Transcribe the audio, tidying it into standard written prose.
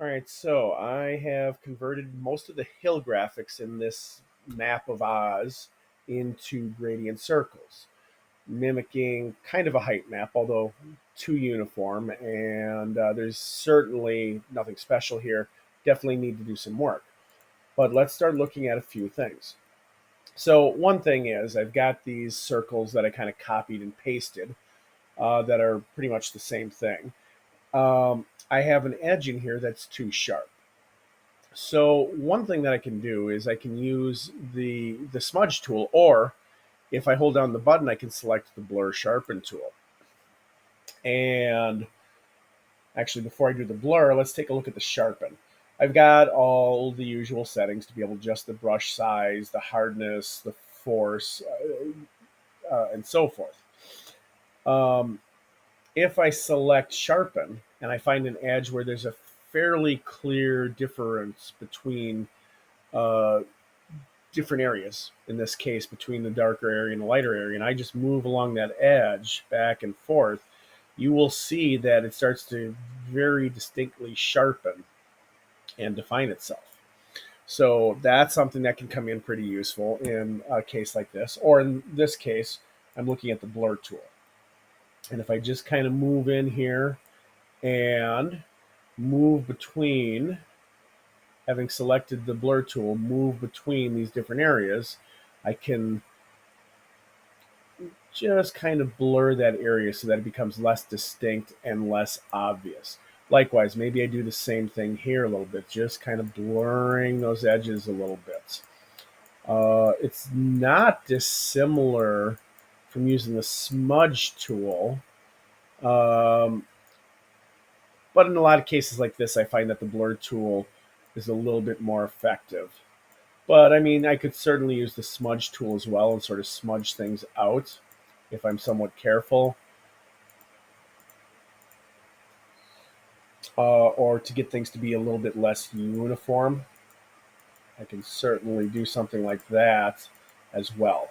All right, so I have converted most of the hill graphics in this map of Oz into gradient circles, mimicking kind of a height map, although too uniform. And there's certainly nothing special here. Definitely need to do some work. But let's start looking at a few things. So one thing is I've got these circles that I kind of copied and pasted that are pretty much the same thing. I have an edge in here that's too sharp. So one thing that I can do is I can use the smudge tool, or if I hold down the button, I can select the blur sharpen tool. And actually, before I do the blur, let's take a look at the sharpen. I've got all the usual settings to be able to adjust the brush size, the hardness, the force, and so forth. Um, if I select sharpen and I find an edge where there's a fairly clear difference between uh, different areas, in this case between the darker area and the lighter area, and I just move along that edge back and forth, you will see that it starts to very distinctly sharpen and define itself. So that's something that can come in pretty useful in a case like this. Or in this case, I'm looking at the blur tool. And if I just kind of move in here and move between, having selected the blur tool, move between these different areas, I can just kind of blur that area so that it becomes less distinct and less obvious. Likewise, maybe I do the same thing here a little bit, just kind of blurring those edges a little bit. It's not dissimilar from using the smudge tool, um, but in a lot of cases like this, I find that the blur tool is a little bit more effective. But I mean, I could certainly use the smudge tool as well and sort of smudge things out if I'm somewhat careful. Or to get things to be a little bit less uniform, I can certainly do something like that as well.